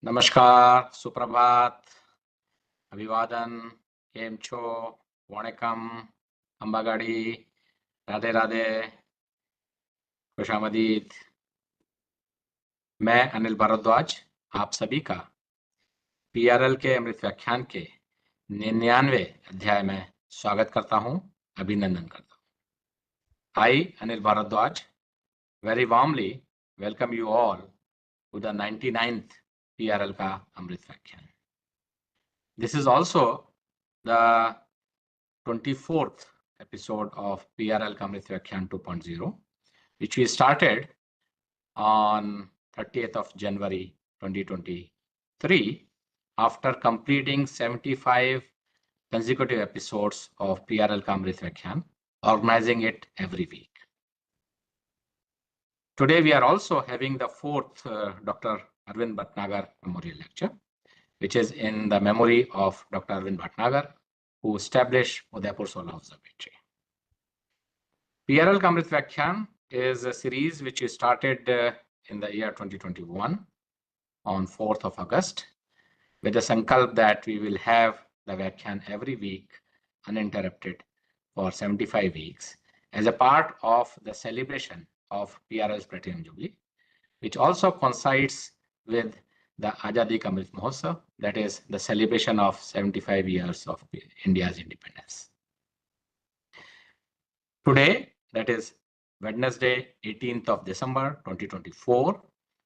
नमस्कार, सुप्रभात, अभिवादन, केम छो, वणकम, अंबागाड़ी, राधे राधे, खुशामदीद। मैं अनिल भारद्वाज आप सभी का पीआरएल के अमृत व्याख्यान के 99वें अध्याय में स्वागत करता हूं, अभिनंदन करता हूं। I, Anil Bharadwaj, very warmly welcome you all to the 99th PRL का अमृत व्याख्यान। This is also the 24th episode of PRL Kamrit Vyakhyaan 2.0, which we started on 30th of January 2023 after completing 75 consecutive episodes of PRL Kamrit Vyakhyaan, organizing it every week. Today we are also having the fourth Dr. Arvind Bhatnagar Memorial Lecture, which is in the memory of Dr. Arvind Bhatnagar, who established Udaipur Solar Observatory. PRL Kamrit Vyakhyaan is a series which is started in the year 2021 on 4th of August with the sankalp that we will have the Vyakhyaan every week uninterrupted for 75 weeks as a part of the celebration of PRL's Platinum Jubilee, which also coincides with the Azadi Ka Amrit Mahotsav, that is the celebration of 75 years of India's independence. Today, that is Wednesday, 18th of December 2024,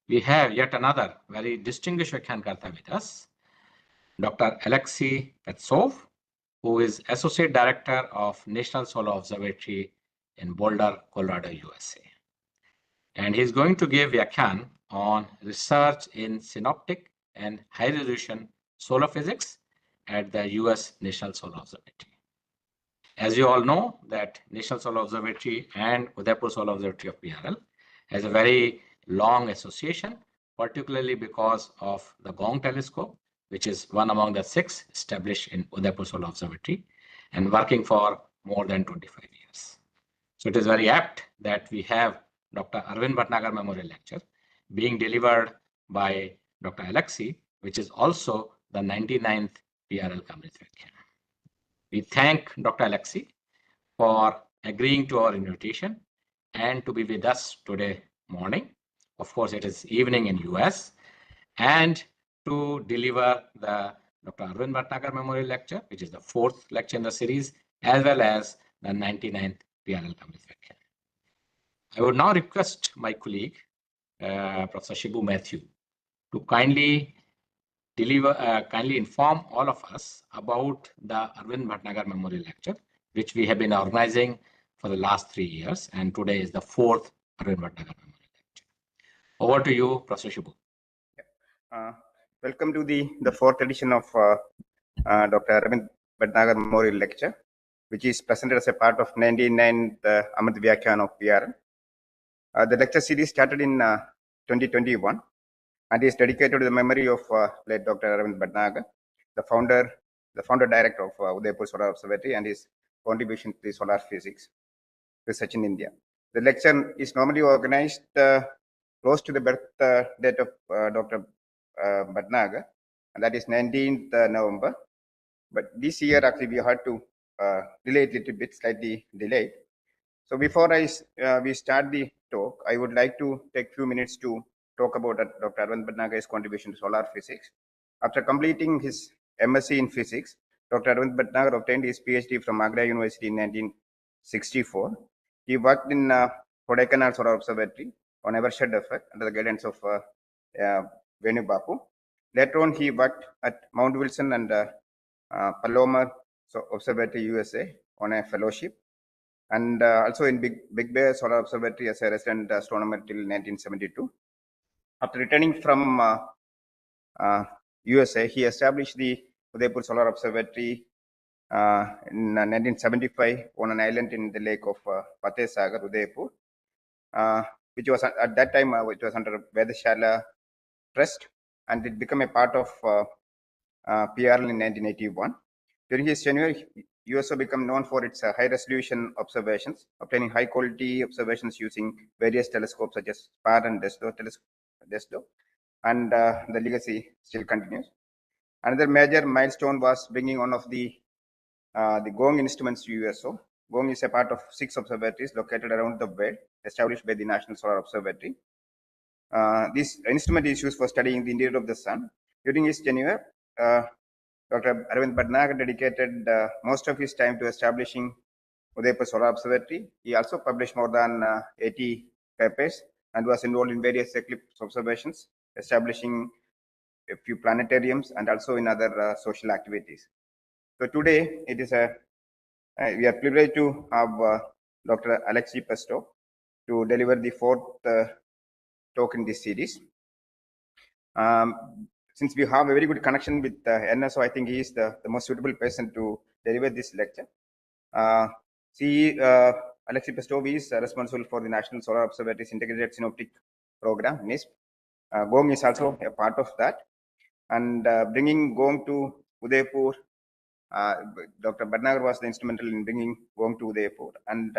we have yet another very distinguished Vyakhyaan with us, Dr. Alexei Petsov, who is Associate Director of National Solar Observatory in Boulder, Colorado, USA. And he's going to give Vyakhyaan on research in synoptic and high-resolution solar physics at the US National Solar Observatory. As you all know, that National Solar Observatory and Udaipur Solar Observatory of PRL has a very long association, particularly because of the Gong telescope, which is one among the 6 established in Udaipur Solar Observatory and working for more than 25 years. So it is very apt that we have Dr. Arvind Bhatnagar Memorial Lecture being delivered by Dr. Alexei, which is also the 99th PRL Kamrit Vyakhyaan. We thank Dr. Alexei for agreeing to our invitation and to be with us today morning. Of course, it is evening in US, and to deliver the Dr. Arvind Bhatnagar Memorial Lecture, which is the 4th lecture in the series, as well as the 99th PRL Kamrit Vyakhyaan. I would now request my colleague, Professor Shibu Matthew, to kindly inform all of us about the Arvind Bhatnagar Memorial Lecture, which we have been organizing for the last 3 years, and today is the 4th Arvind Bhatnagar Memorial Lecture. Over to you, Professor Shibu. Welcome to the 4th edition of Dr. Arvind Bhatnagar Memorial Lecture, which is presented as a part of 99th Amrut Vyakhyaan of PRL. The lecture series started in 2021 and is dedicated to the memory of late Dr. Arvind Bhatnagar, the founder director of Udaipur Solar Observatory, and his contribution to the solar physics research in India. The lecture is normally organized close to the birth date of Dr. Bhatnagar, and that is 19th November. But this year, actually, we had to delay it a little bit, slightly delayed. So before we start the talk, I would like to take a few minutes to talk about Dr. Arvind Bhatnagar's contribution to solar physics. After completing his MSc in physics, Dr. Arvind Bhatnagar obtained his PhD from Agra University in 1964. He worked in Kodaikanal Solar Observatory on evershed effect under the guidance of Venu Bapu. Later on, he worked at Mount Wilson and Palomar Observatory, USA on a fellowship, and also in Big Bear Solar Observatory as a resident astronomer till 1972. After returning from USA, he established the Udaipur Solar Observatory in 1975 on an island in the lake of Fateh Sagar, Udaipur, which was at that time which was under Vedashala Trust, and it became a part of PRL in 1981. During his tenure, he also became known for its high-resolution observations, obtaining high-quality observations using various telescopes such as SPAR and DESDO, and the legacy still continues. Another major milestone was bringing one of the GONG instruments to USO. GONG is a part of 6 observatories located around the world, established by the National Solar Observatory. This instrument is used for studying the interior of the sun. During his tenure, Dr. Arvind Bhatnagar dedicated most of his time to establishing Udaipur Solar Observatory. He also published more than 80 papers and was involved in various eclipse observations, establishing a few planetariums and also in other social activities. So today, it is we are privileged to have Dr. Alexei Pestov to deliver the fourth talk in this series. Since we have a very good connection with NSO, I think he is the most suitable person to deliver this lecture. Alexei Pestov is responsible for the National Solar Observatory's Integrated Synoptic Program, NISP. GONG is also a part of that. And bringing GONG to Udaipur, Dr. Bhatnagar was the instrumental in bringing GONG to Udaipur. And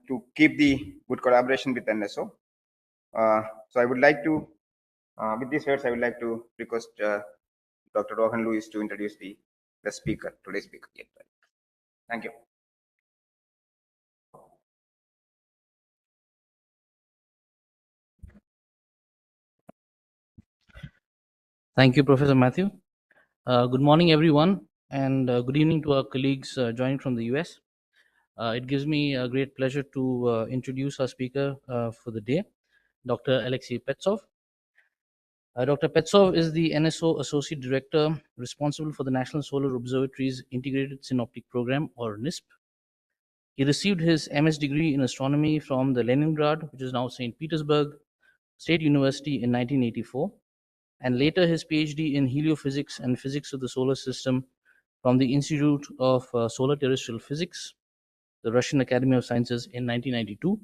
to keep the good collaboration with NSO. So I would like to, with these words, I would like to request Dr. Rohan Lewis to introduce the speaker, today's speaker. Thank you. Thank you, Professor Matthew. Good morning, everyone, and good evening to our colleagues joining from the US. It gives me a great pleasure to introduce our speaker for the day, Dr. Alexei Petsov. Dr. Petsov is the NSO Associate Director responsible for the National Solar Observatory's Integrated Synoptic Program, or NISP. He received his MS degree in astronomy from the Leningrad, which is now St. Petersburg State University, in 1984. And later his PhD in heliophysics and physics of the solar system from the Institute of Solar Terrestrial Physics, the Russian Academy of Sciences, in 1992.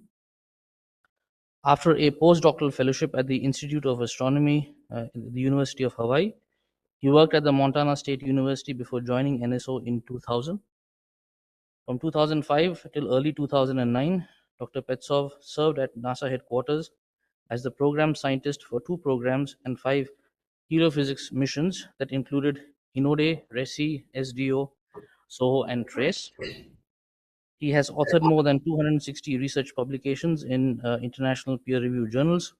After a postdoctoral fellowship at the Institute of Astronomy at the University of Hawaii, he worked at the Montana State University before joining NSO in 2000. From 2005 till early 2009, Dr. Petsov served at NASA headquarters as the program scientist for 2 programs and 5 heliophysics missions that included INODE, RESI, SDO, SOHO, and TRACE. He has authored more than 260 research publications in international peer-reviewed journals.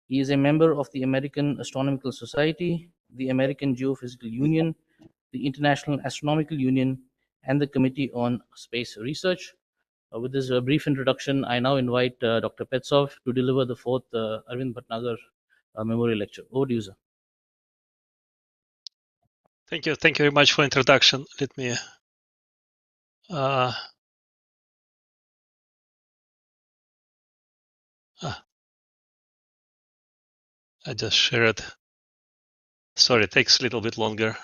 He is a member of the American Astronomical Society, the American Geophysical Union, the International Astronomical Union, and the Committee on Space Research. With this brief introduction, I now invite Dr. Petsov to deliver the 4th Arvind Bhatnagar Memorial Lecture. Over to you, sir. Thank you. Thank you very much for introduction. Let me I just share it. Sorry, it takes a little bit longer.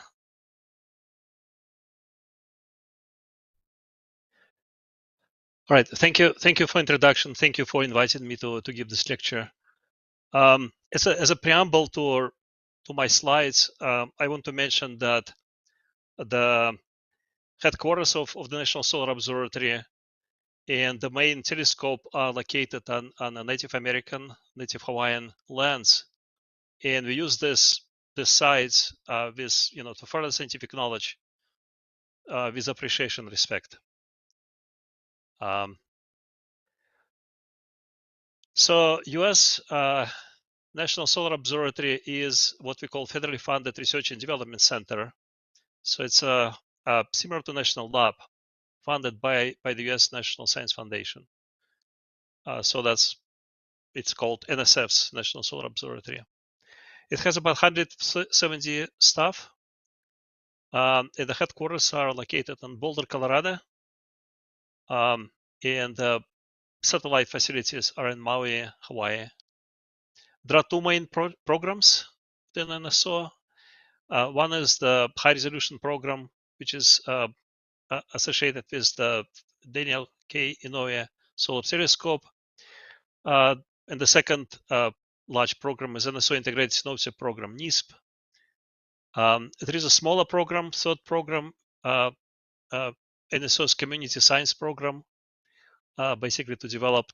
All right. Thank you. Thank you for introduction. Thank you for inviting me to give this lecture. As a preamble to my slides, I want to mention that the headquarters of the National Solar Observatory and the main telescope are located on a Native American, Native Hawaiian lands, and we use this sites with to further scientific knowledge with appreciation and respect. So U.S. National Solar Observatory is what we call federally funded research and development center. So it's similar to National Lab, funded by the U.S. National Science Foundation. So it's called NSF's National Solar Observatory. It has about 170 staff. And the headquarters are located in Boulder, Colorado. And the satellite facilities are in Maui, Hawaii. There are 2 main programs within NSO. One is the high resolution program, which is associated with the Daniel K. Inouye Solar Telescope. And the second large program is NSO Integrated Synoptic Program, NISP. There is a smaller program, third program, NSO's Community Science Program, basically to develop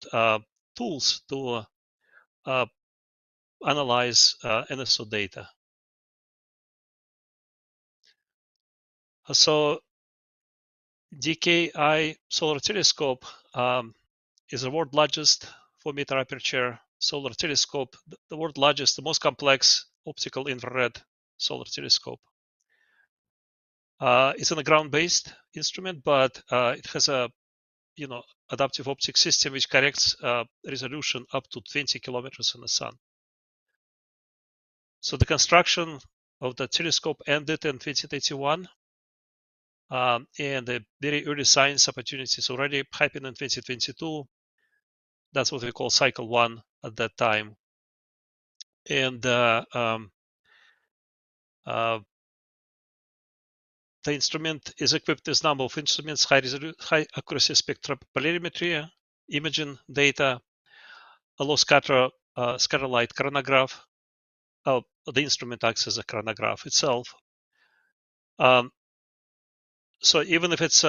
tools to analyze NSO data. So DKI Solar Telescope is the world's largest 4-meter aperture solar telescope, the world's largest, the most complex optical infrared solar telescope. It's a ground-based instrument, but it has a adaptive optic system which corrects resolution up to 20 kilometers in the sun. So the construction of the telescope ended in 2021, and the very early science opportunities already happened in 2022. That's what we call cycle 1 at that time. And the instrument is equipped with a number of instruments, high accuracy spectropolarimetry, imaging data, a low scatter light chronograph. The instrument acts as a chronograph itself. So even if it's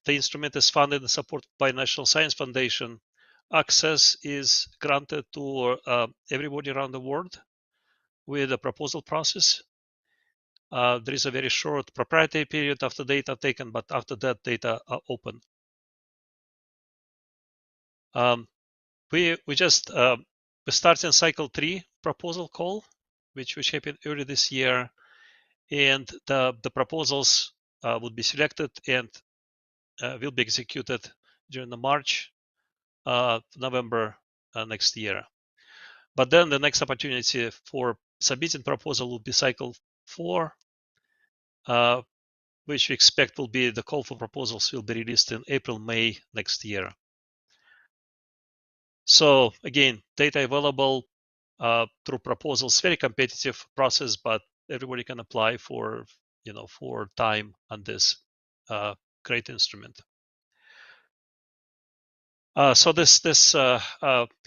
the instrument is funded and supported by National Science Foundation, access is granted to everybody around the world with a proposal process. There is a very short proprietary period after data taken, but after that, data are open. We just we're starting cycle 3 proposal call, which happened early this year, and the proposals would be selected and will be executed during the March, November next year. But then the next opportunity for submitting proposal will be cycle 4, which we expect will be the call for proposals will be released in April, May next year. So again, data available through proposals, very competitive process, but everybody can apply for time on this great instrument. So this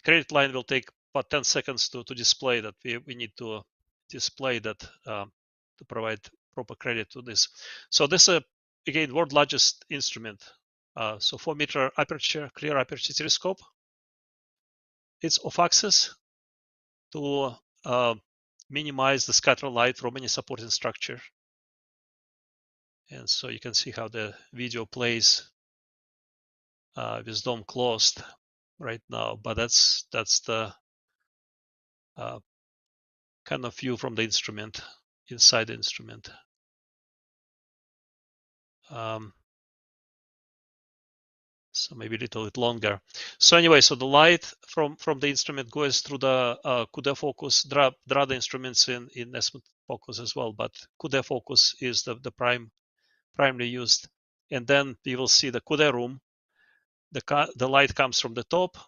credit line will take about 10 seconds to display that. We need to display that to provide proper credit to this. So this again, world largest instrument. So 4-meter aperture, clear aperture telescope. It's off-axis to minimize the scatter light from any supporting structure. And so you can see how the video plays with dome closed right now, but that's the kind of view from the instrument, inside the instrument. So maybe a little bit longer. So anyway, so the light from the instrument goes through the CUDA focus. There are other instruments in Azimuth focus as well, but CUDA focus is the primarily used. And then you will see the CUDA room. The light comes from the top.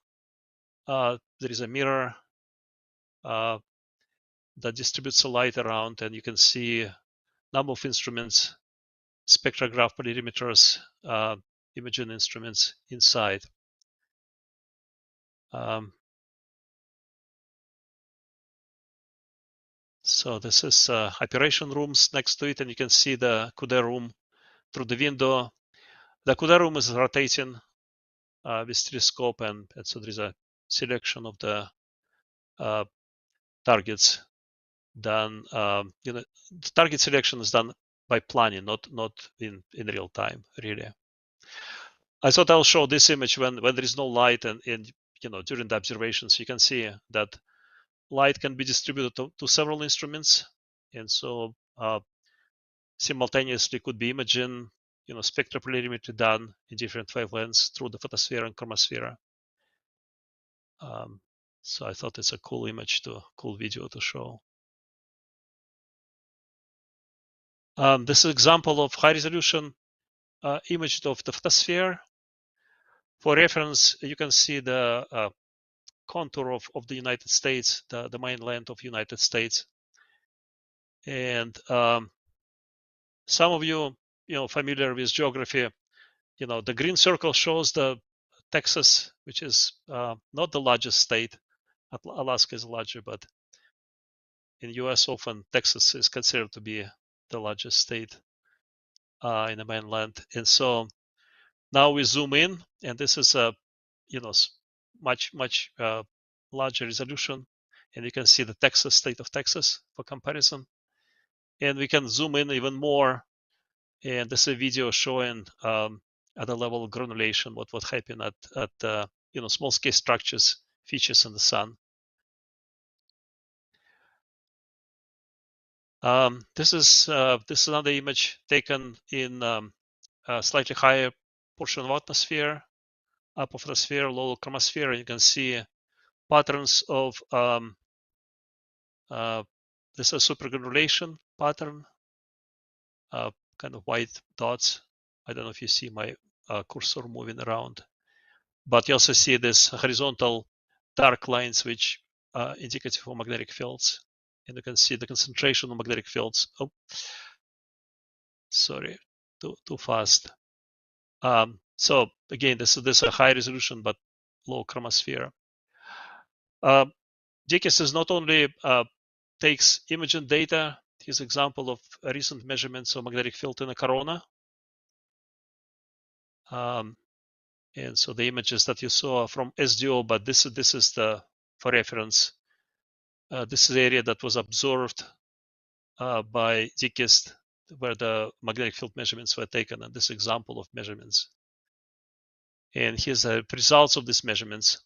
There is a mirror that distributes the light around, and you can see a number of instruments, spectrograph polarimeters, imaging instruments inside. So this is operation rooms next to it, and you can see the CUDA room through the window. The CUDA room is rotating with telescope, and so there is a selection of the targets done. The target selection is done by planning, not in real time, really. I thought I'll show this image when there is no light, and during the observations, you can see that light can be distributed to several instruments, and so simultaneously could be imaging, spectropolarimetry done in different wavelengths through the photosphere and chromosphere. So I thought it's a cool image, cool video to show. This is an example of high resolution image of the photosphere. For reference, you can see the contour of the United States, the mainland of United States. And some of you, familiar with geography, the green circle shows the Texas, which is not the largest state. Alaska is larger, but in US, often Texas is considered to be the largest state in the mainland. And so now we zoom in, and this is a much larger resolution, and you can see the Texas, state of Texas for comparison. And we can zoom in even more, and this is a video showing at the level of granulation what happened at small scale structures, features in the sun. This is another image taken in a slightly higher portion of atmosphere, upper photosphere, lower chromosphere, and you can see patterns of this is supergranulation pattern, kind of white dots. I don't know if you see my cursor moving around, but you also see this horizontal dark lines, which are indicative of magnetic fields. And you can see the concentration of magnetic fields. Oh, sorry, too fast. So again, this is a high resolution but low chromosphere. DKIS is not only takes imaging data. Here's an example of recent measurements of magnetic field in a corona. And so the images that you saw are from SDO, but this is the, for reference, this is the area that was observed by DKIS, where the magnetic field measurements were taken, and this example of measurements. And here's the results of these measurements.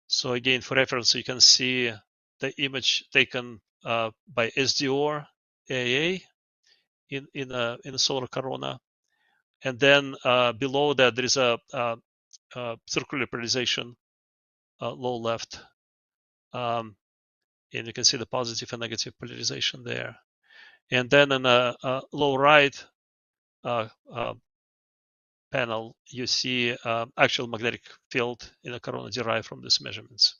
So again, for reference, you can see the image taken by SDO AAA in a solar corona, and then below that there is a circular polarization, low left, and you can see the positive and negative polarization there. And then in a low right panel, you see actual magnetic field in a corona derived from these measurements.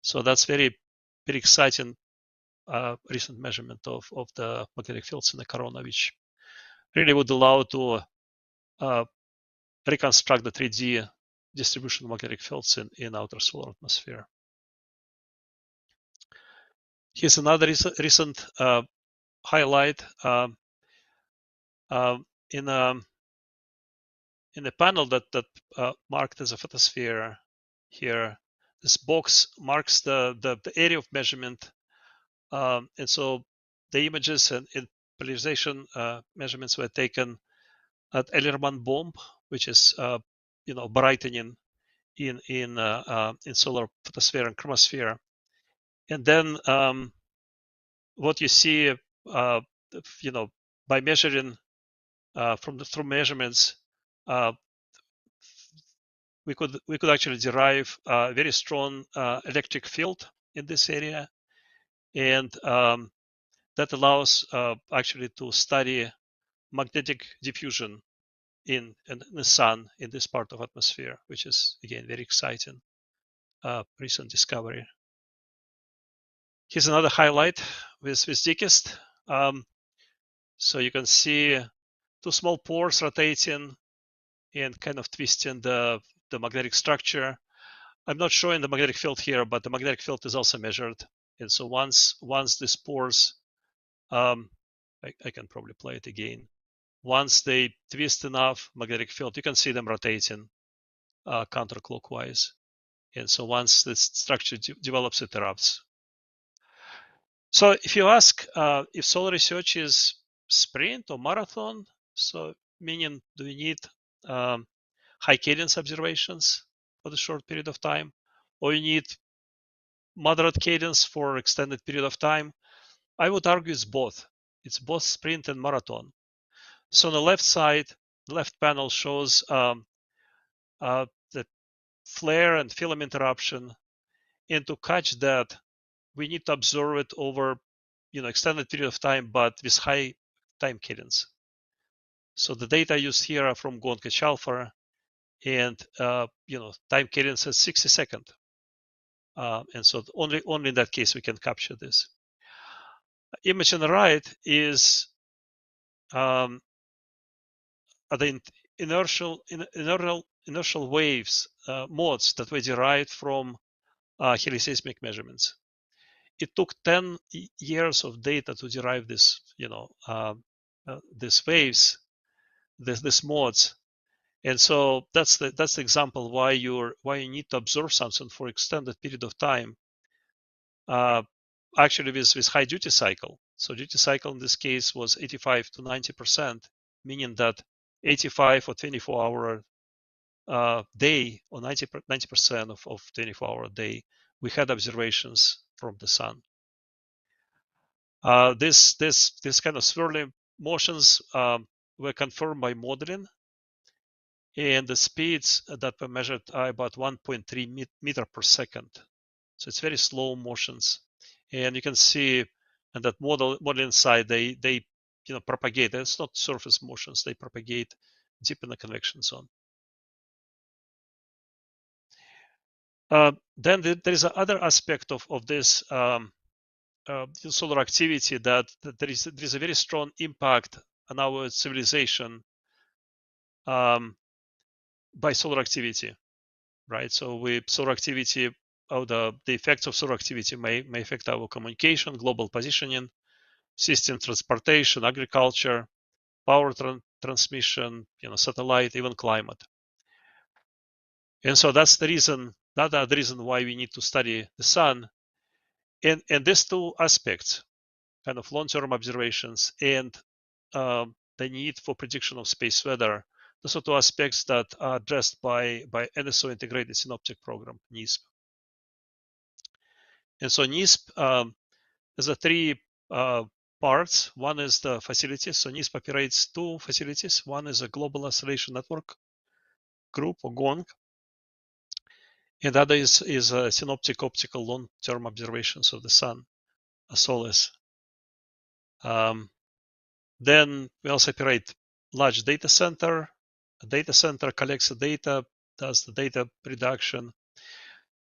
So that's very exciting recent measurement of the magnetic fields in the corona, which really would allow to reconstruct the 3D distribution of magnetic fields in outer solar atmosphere. Here's another recent highlight in a panel that marked as a photosphere here. This box marks the area of measurement, and so the images and polarization measurements were taken at Ellerman bomb, which is brightening in solar photosphere and chromosphere. And then what you see, by measuring through measurements, we could actually derive a very strong electric field in this area, and that allows actually to study magnetic diffusion in the sun in this part of atmosphere, which is again very exciting recent discovery. Here's another highlight with DKIST. So you can see two small pores rotating and kind of twisting the magnetic structure. I'm not showing the magnetic field here, but the magnetic field is also measured. And so once these pores, I can probably play it again. Once they twist enough magnetic field, you can see them rotating counterclockwise. And so once this structure develops, it erupts. So if you ask if solar research is sprint or marathon, so meaning do we need high cadence observations for the short period of time, or you need moderate cadence for extended period of time, I would argue it's both. It's both sprint and marathon. So on the left side, the left panel shows the flare and filament eruption, and to catch that, we need to observe it over extended period of time, but with high time cadence. So the data used here are from Gonkach-Alpha, and time cadence is 60 seconds. And so only in that case we can capture this. Image on the right is the inertial waves, modes that were derived from helioseismic measurements. It took 10 years of data to derive this, these waves, these modes, And so that's the example why you need to observe something for extended period of time. Actually, with high duty cycle. So duty cycle in this case was 85 to 90%, meaning that 85 or 24-hour day or 90% of 24-hour day, we had observations from the sun. This kind of swirling motions were confirmed by modeling, and the speeds that were measured are about 1.3 meter per second. So it's very slow motions, and you can see on that modeling side they propagate. It's not surface motions; they propagate deep in the convection zone. Then there is another aspect of this solar activity that there is a very strong impact on our civilization by solar activity, right? So solar activity, the effects of solar activity may affect our communication, global positioning, system transportation, agriculture, power transmission, satellite, even climate. And so that's the reason why we need to study the sun. And these two aspects, kind of long-term observations and the need for prediction of space weather, those are two aspects that are addressed by NSO Integrated Synoptic Program, NISP. And so NISP has a three parts. One is the facilities. So NISP operates two facilities. One is a Global Oscillation Network Group, or GONG, and the other is a Synoptic Optical Long-Term Observations of the Sun, SOLAS. Then we also operate large data center. A data center collects the data, does the data reduction,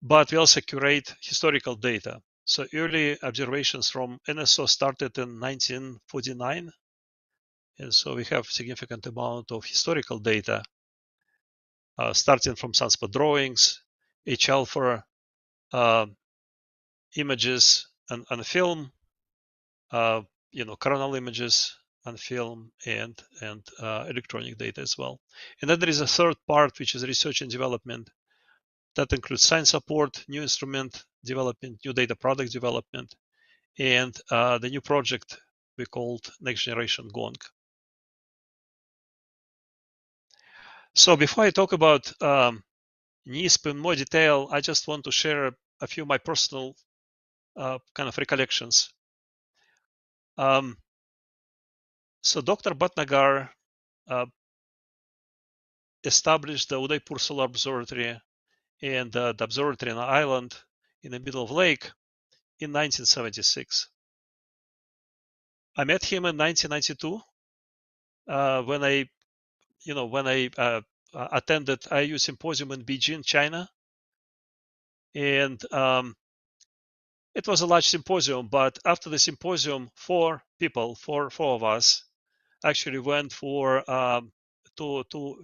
but we also curate historical data. So early observations from NSO started in 1949, and so we have significant amount of historical data, starting from sunspot drawings, H-alpha images on film, coronal images on film, and electronic data as well. And then there is a third part, which is research and development. That includes science support, new instrument development, new data product development, and the new project we called Next Generation GONG. So before I talk about NISP in more detail, I just want to share a few of my personal kind of recollections. So Dr. Bhatnagar established the Udaipur Solar Observatory and the observatory on an island in the middle of lake in 1976. I met him in 1992 when I attended IU symposium in Beijing, China, and it was a large symposium. But after the symposium, four of us, actually went to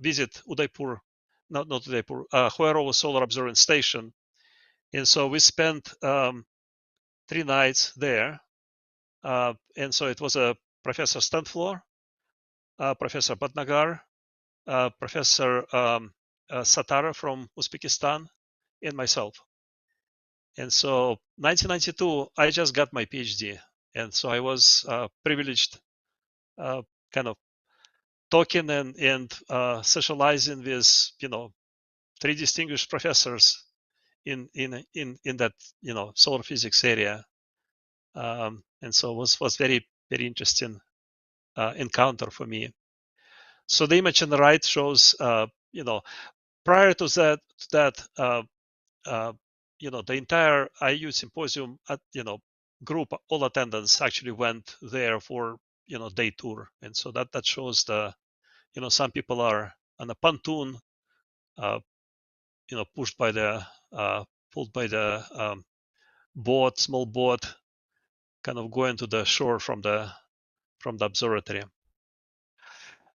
visit Udaipur, not Udaipur, Huairou Solar Observing Station, and so we spent 3 nights there. And so it was a Professor Stanflor, Professor Bhatnagar, Professor Satara from Uzbekistan, and myself. And so 1992, I just got my PhD. And so I was privileged kind of talking and socializing with, 3 distinguished professors in that, solar physics area. And so it was very, very interesting encounter for me. So the image on the right shows, prior to that, the entire IU symposium, group, all attendants actually went there for, day tour. And so that shows some people are on a pontoon, pulled by the small boat, kind of going to the shore from the observatory.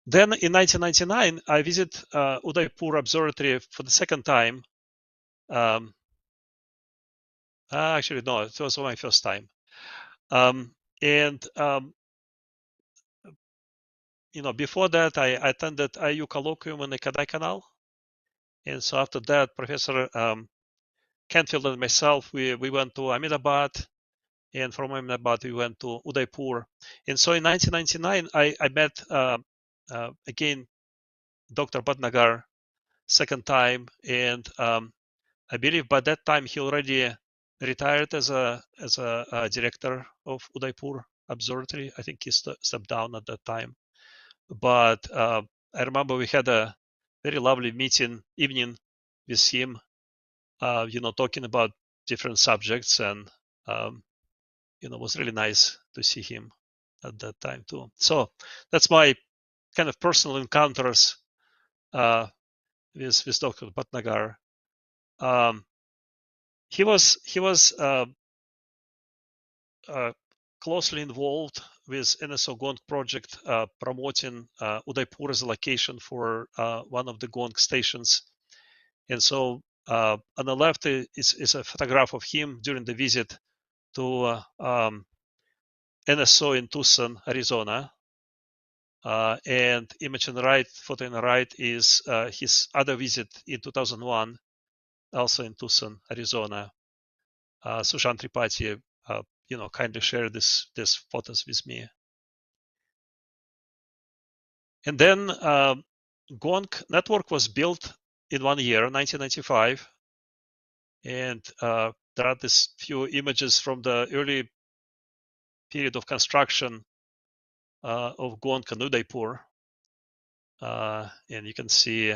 Then in 1999, I visit Udaipur Observatory for the second time. Actually, no, it was my first time. before that, I attended IU colloquium in the Kodaikanal. And so after that, Professor Canfield and myself, we went to Ahmedabad. And from Ahmedabad, we went to Udaipur. And so in 1999, I met, again, Dr. Bhatnagar second time. And I believe by that time, he already retired as a director of Udaipur Observatory. I think he stepped down at that time. But I remember we had a very lovely evening with him, talking about different subjects, and it was really nice to see him at that time too. So that's my kind of personal encounters with Dr. Bhatnagar. He was closely involved with NSO Gong project, promoting Udaipur as a location for one of the Gong stations. And so on the left is a photograph of him during the visit to NSO in Tucson, Arizona. And image on the right, photo on the right is his other visit in 2001, also in Tucson, Arizona. Sushant Tripathi, kindly shared these photos with me. And then Gong network was built in 1 year, 1995. And there are these few images from the early period of construction of Gong and Udaipur. And you can see,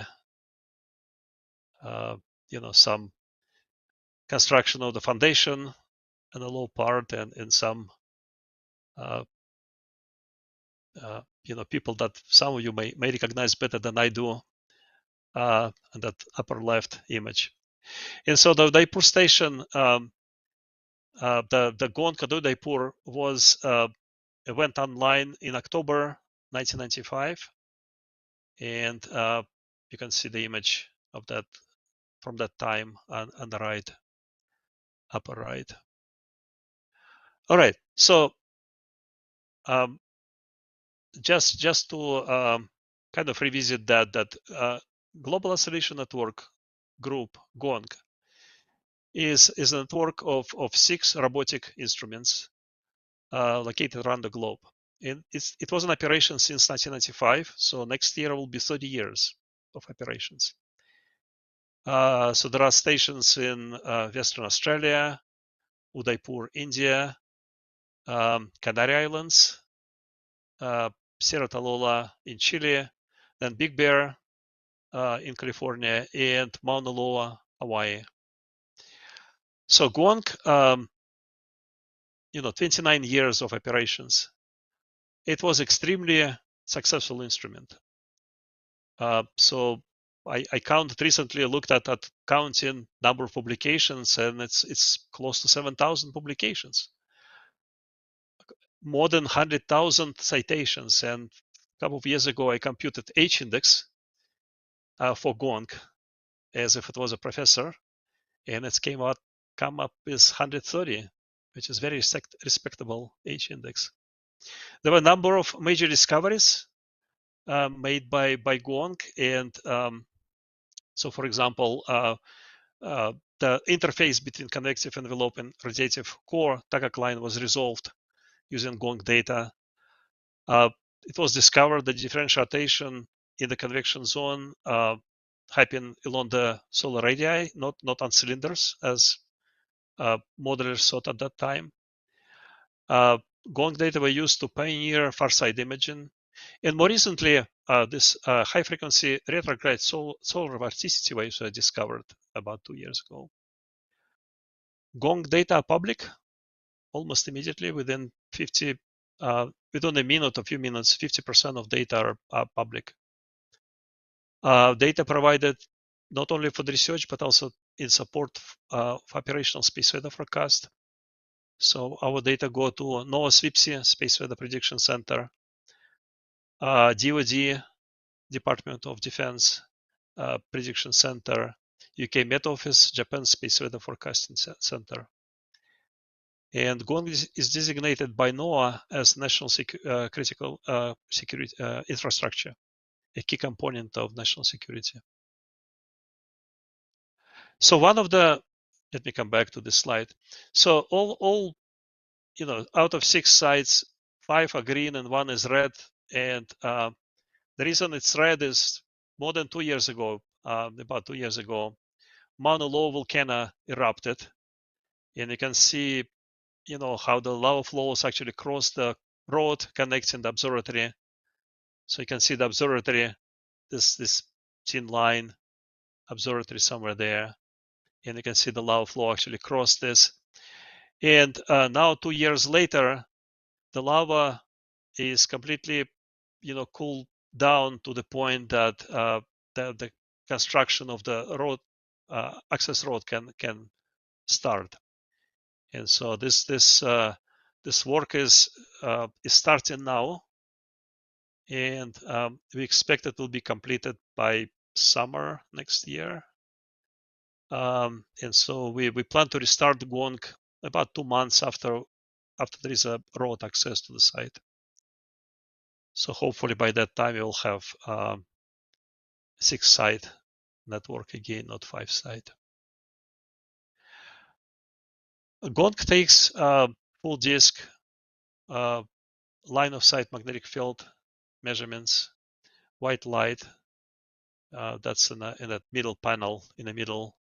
some construction of the foundation and the low part, and some, people that some of you may recognize better than I do, on that upper left image. And so the Udaipur station, the Gong and Udaipur went online in October 1995. And you can see the image of that from that time on the right, upper right. All right, so just to kind of revisit that Global Acceleration Network group, GONG, is a network of 6 robotic instruments located around the globe. And it was in operation since 1995, so next year will be 30 years of operations. So there are stations in Western Australia, Udaipur, India, Canary Islands, Cerro Tolola in Chile, then Big Bear in California, and Mauna Loa, Hawaii. So Gong, 29 years of operations. It was extremely successful instrument. So I counted recently, looked at counting number of publications, and it's close to 7,000 publications. More than 100,000 citations. And a couple of years ago, I computed H-index for Gong as if it was a professor, and it's come up with 130, which is very respectable H-index. There were a number of major discoveries made by Gong, and so, for example, the interface between convective envelope and radiative core Tagak line was resolved using Gong data. It was discovered that differential rotation in the convection zone happened along the solar radii, not on cylinders, as modelers thought at that time. Gong data were used to pioneer far-side imaging. And more recently, this high-frequency retrograde solar vorticity waves were discovered about 2 years ago. Gong data are public almost immediately. Within a minute, a few minutes, 50% of data are public. Data provided not only for the research, but also in support of operational space weather forecast. So our data go to NOAA SWIPSI, Space Weather Prediction Center, DoD, Department of Defense Prediction Center, UK Met Office, Japan Space Weather Forecasting Center. And GONG is designated by NOAA as national critical security infrastructure, a key component of national security. So one of the, let me come back to this slide. So all out of 6 sites, 5 are green and 1 is red. And the reason it's red is more than 2 years ago, about 2 years ago, Mauna Loa volcano erupted, and you can see, how the lava flows actually cross the road connecting the observatory. So you can see the observatory, this thin line, observatory somewhere there, and you can see the lava flow actually cross this. And now 2 years later, the lava is completely, cooled down to the point that the construction of the road, access road, can start. And so this work is starting now, and we expect it will be completed by summer next year. And so we plan to restart the GONG about 2 months after there is a road access to the site. So hopefully by that time we will have 6-site network again, not 5-site. GONG takes full disk line of sight magnetic field measurements, white light. That's in that middle panel in the middle,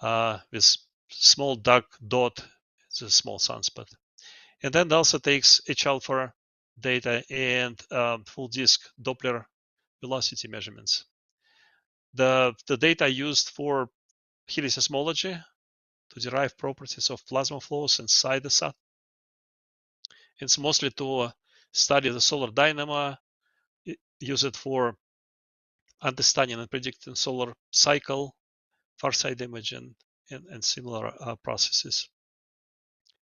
with small dark dot. It's a small sunspot. And then it also takes H-alpha data and full disk Doppler velocity measurements. The data used for heliosseismology to derive properties of plasma flows inside the sun. It's mostly to study the solar dynamo, use it for understanding and predicting solar cycle, far-side imaging, and similar processes.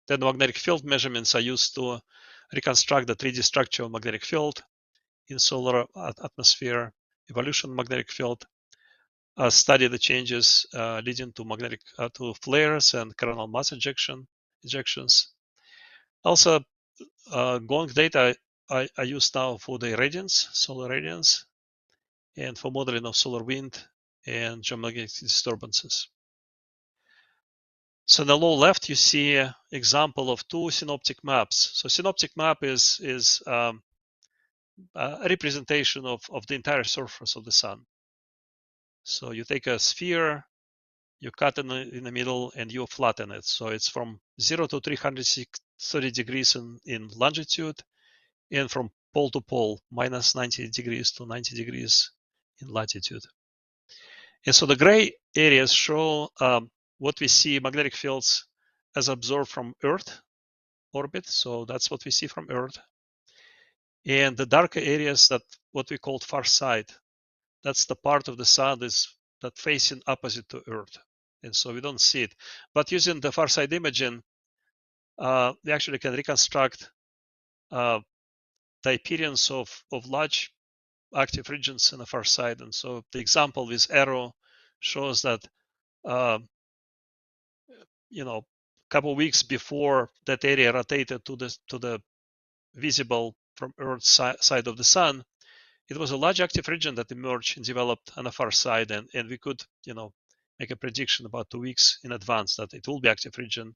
Then the magnetic field measurements are used to reconstruct the 3D structure of magnetic field in solar atmosphere, evolution of magnetic field, study the changes leading to magnetic to flares and coronal mass ejections. Also, GONG data are used now for the irradiance, solar irradiance, and for modeling of solar wind and geomagnetic disturbances. So in the lower left, you see an example of 2 synoptic maps. So synoptic map is a representation of the entire surface of the sun. So you take a sphere, you cut in the middle, and you flatten it. So it's from 0 to 330 degrees in longitude, and from pole to pole, minus 90 degrees to 90 degrees in latitude. And so the gray areas show what we see magnetic fields as absorbed from Earth orbit. So that's what we see from Earth. And the darker areas, that what we call far side, that's the part of the sun that facing opposite to Earth. And so we don't see it. But using the far side imaging, we actually can reconstruct the appearance of large active regions in the far side. And so the example with arrow shows that a couple of weeks before that area rotated to the visible from Earth side of the sun, it was a large active region that emerged and developed on the far side, and we could make a prediction about 2 weeks in advance that it will be active region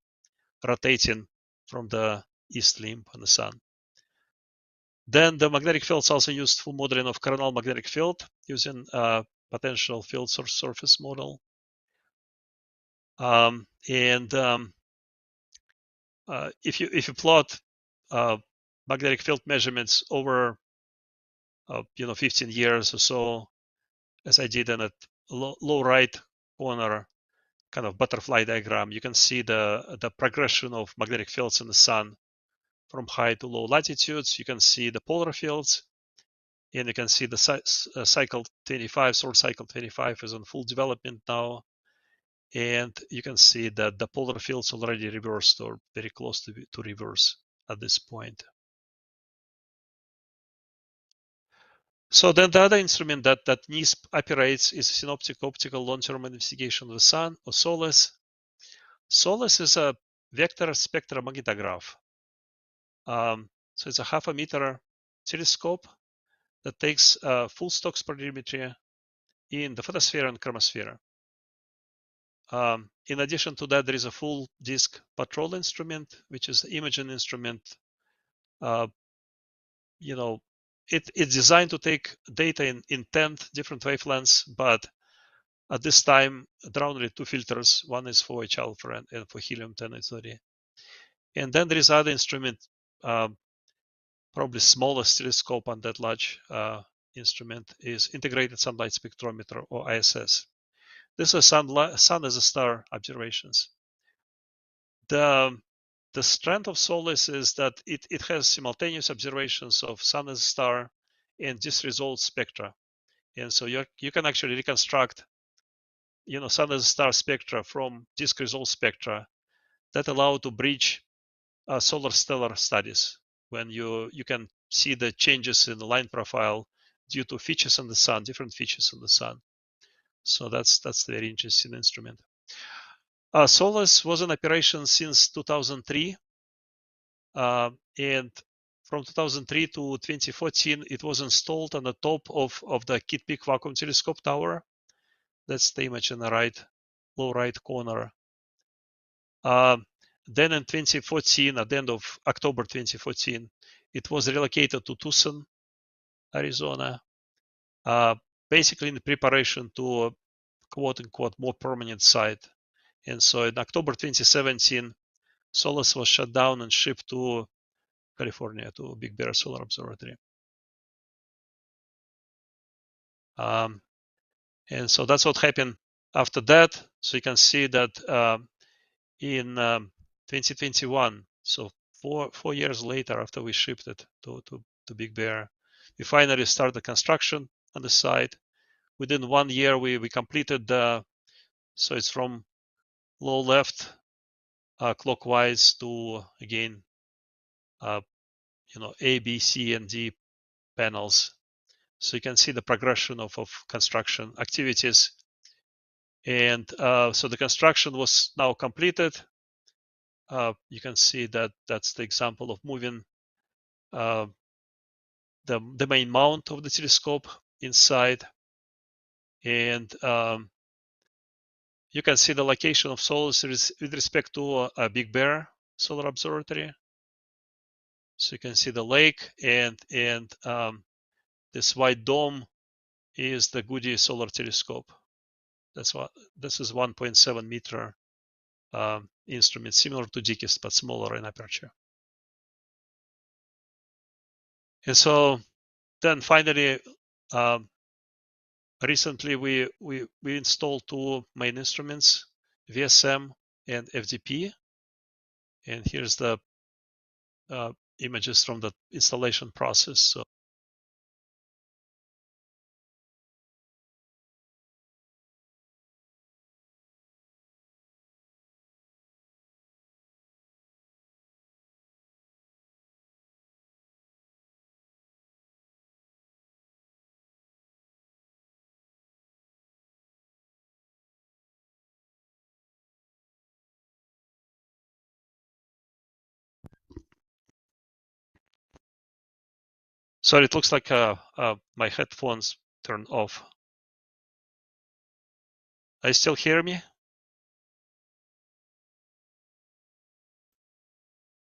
rotating from the east limb on the sun. Then the magnetic fields also used for modeling of coronal magnetic field using potential field source surface model. If you plot magnetic field measurements over 15 years or so, as I did in a low right corner kind of butterfly diagram, you can see the progression of magnetic fields in the sun from high to low latitudes. You can see the polar fields, and you can see the cycle 25, solar cycle 25 is in full development now. And you can see that the polar fields already reversed or very close to reverse at this point. So then the other instrument that NISP operates is Synoptic Optical Long-Term Investigation of the Sun, or SOLAS. SOLAS is a vector spectromagnetograph. So it's a 0.5 meter telescope that takes full stock spectrometry in the photosphere and chromosphere. In addition to that, there is a full disk patrol instrument, which is the imaging instrument. It's designed to take data in 10 different wavelengths, but at this time, there are only 2 filters. One is for H alpha and for helium-10 it's 30. And then there is other instrument, probably smallest telescope on that large instrument is Integrated Sunlight Spectrometer, or ISS. This is sun as a star observations. The strength of SOLACE is that it has simultaneous observations of sun as a star and disk resolved spectra. And so you can actually reconstruct, sun as a star spectra from disk resolved spectra that allow to bridge solar stellar studies when you can see the changes in the line profile due to features on the sun, different features on the sun. So that's a very interesting instrument. SOLACE was in operation since 2003, and from 2003 to 2014, it was installed on the top of the Kitt Peak Vacuum Telescope Tower. That's the image in the low right corner. Then in 2014, at the end of October 2014, it was relocated to Tucson, Arizona, basically in preparation to a quote-unquote more permanent site. And so in October 2017, SOLACE was shut down and shipped to California, to Big Bear Solar Observatory. And so that's what happened after that. So you can see that in 2021, so four years later after we shipped it to Big Bear, we finally started construction on the site. Within 1 year, we completed so it's from low left clockwise to, again, A, B, C, and D panels. So you can see the progression of construction activities. And so the construction was now completed. You can see that that's the example of moving the main mount of the telescope inside. And you can see the location of SOLACE with respect to a Big Bear Solar Observatory. So you can see the lake, and this white dome is the Goody Solar Telescope. This is 1.7 meter instrument, similar to DKIST, but smaller in aperture. And so then finally, recently we installed 2 main instruments, VSM and FDP. And here's the images from the installation process. So sorry, it looks like my headphones turned off. Are you still hear me?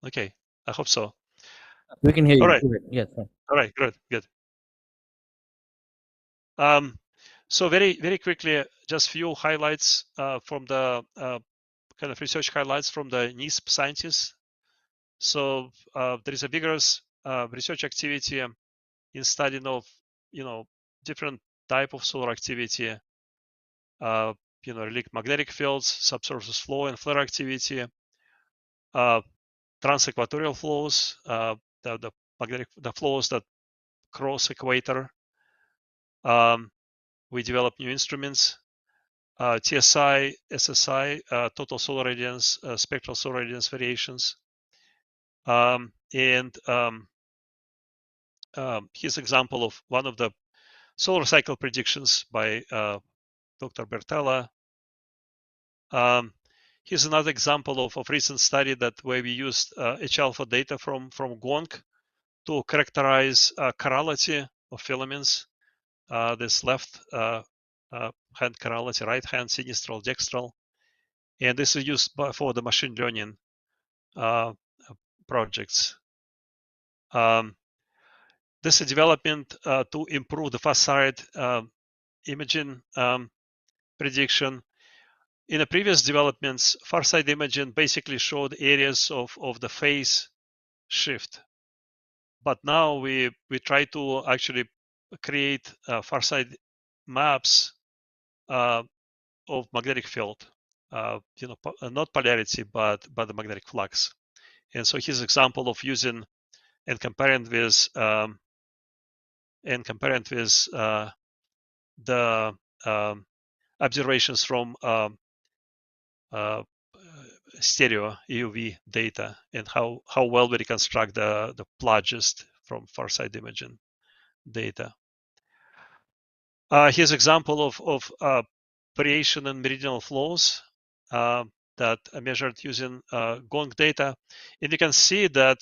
Okay, I hope so. We can hear you. All right. Yes. All right, good. So very, very quickly, just few highlights from the kind of research highlights from the NISP scientists. So there is a vigorous research activity in studying of, different type of solar activity, magnetic fields, subsurface flow and flare activity, transequatorial flows, the flows that cross equator. We developed new instruments, TSI, SSI, total solar radiance, spectral solar radiance variations. Here's example of one of the solar cycle predictions by Dr. Bertella. Here's another example of recent study that where we used H-alpha data from GONC to characterize chirality of filaments. This left hand chirality, right hand sinistral, dextral, and this is used for the machine learning projects. This is development to improve the far side imaging prediction. In the previous developments, far side imaging basically showed areas of the phase shift. But now we try to actually create far side maps of magnetic field, not polarity, but the magnetic flux. And so here's an example of using and comparing with the observations from stereo EUV data and how well we reconstruct the plugist from far side imaging data. Here's an example of variation in meridional flows that are measured using GONC data, and you can see that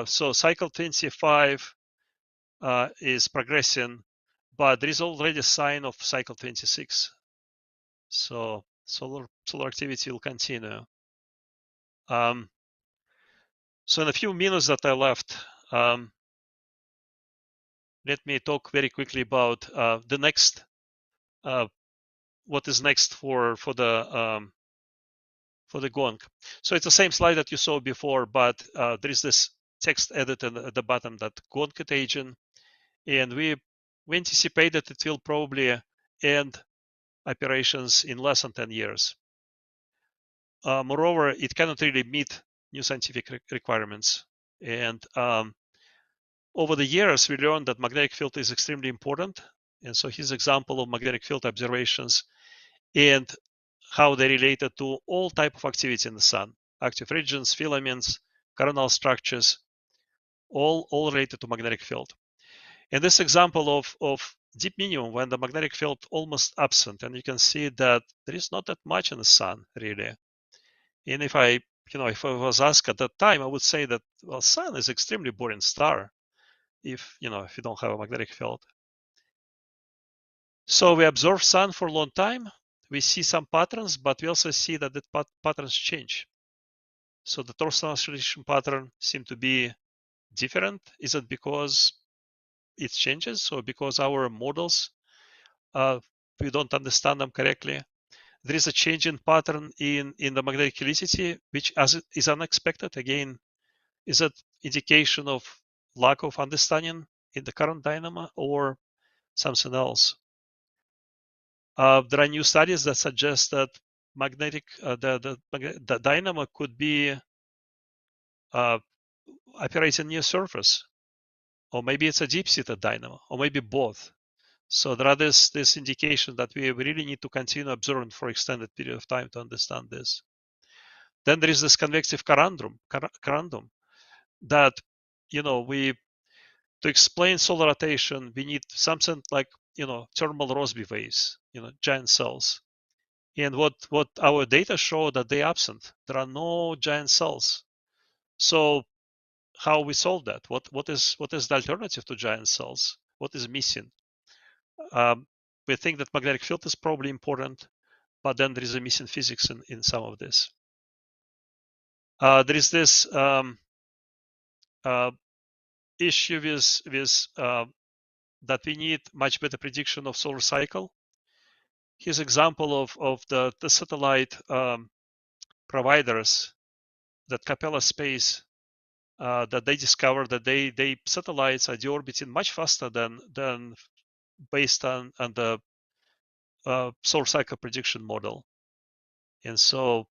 so cycle 25 is progressing, but there is already a sign of cycle 26. So solar activity will continue. So in a few minutes that I left, let me talk very quickly about the next, what is next for the GONC. So it's the same slide that you saw before, but there is this text edit at the bottom that GONC agent, and we anticipate that it will probably end operations in less than 10 years. Moreover, it cannot really meet new scientific requirements. And over the years, we learned that magnetic field is extremely important. And so here's an example of magnetic field observations and how they related to all type of activity in the sun, active regions, filaments, coronal structures, all related to magnetic field. And this example of deep minimum when the magnetic field almost absent, and you can see that there is not that much in the sun really. And if I was asked at that time, I would say that, well, sun is extremely boring star if you don't have a magnetic field. So we observe sun for a long time. We see some patterns, but we also see that the patterns change. So the torsional oscillation pattern seem to be different. Is it because it changes or because our models, we don't understand them correctly? There is a change in pattern in the magnetic helicity, which is unexpected. Again, is it indication of lack of understanding in the current dynamo or something else? There are new studies that suggest that magnetic the dynamo could be operating near surface, or maybe it's a deep-seated dynamo, or maybe both. So there are this indication that we really need to continue observing for extended period of time to understand this. Then there is this convective corundum that to explain solar rotation, we need something like thermal Rossby waves, giant cells. And what our data show that they absent. There are no giant cells. So how we solve that? What is the alternative to giant cells? What is missing? We think that magnetic field is probably important, but then there is a missing physics in some of this. There is this issue with that we need much better prediction of solar cycle. Here's an example of the satellite providers that Capella Space that they discovered that they satellites are deorbiting much faster than based on the solar cycle prediction model. And so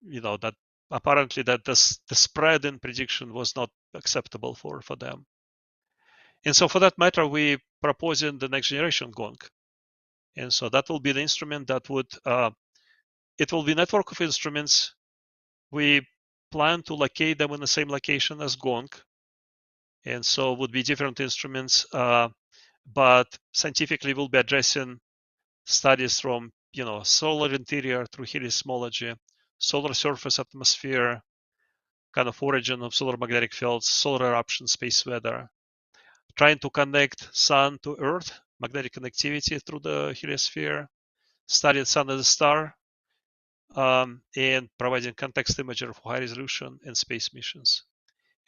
that apparently that the spread in prediction was not acceptable for them. And so for that matter, we proposing the next generation GONC. And so that will be the instrument that would, it will be a network of instruments. We plan to locate them in the same location as GONC. And so would be different instruments, but scientifically we'll be addressing studies from solar interior through heliosmology, solar surface atmosphere, kind of origin of solar magnetic fields, solar eruption, space weather, trying to connect sun to Earth, magnetic connectivity through the heliosphere, studying sun as a star, and providing context imagery for high resolution and space missions.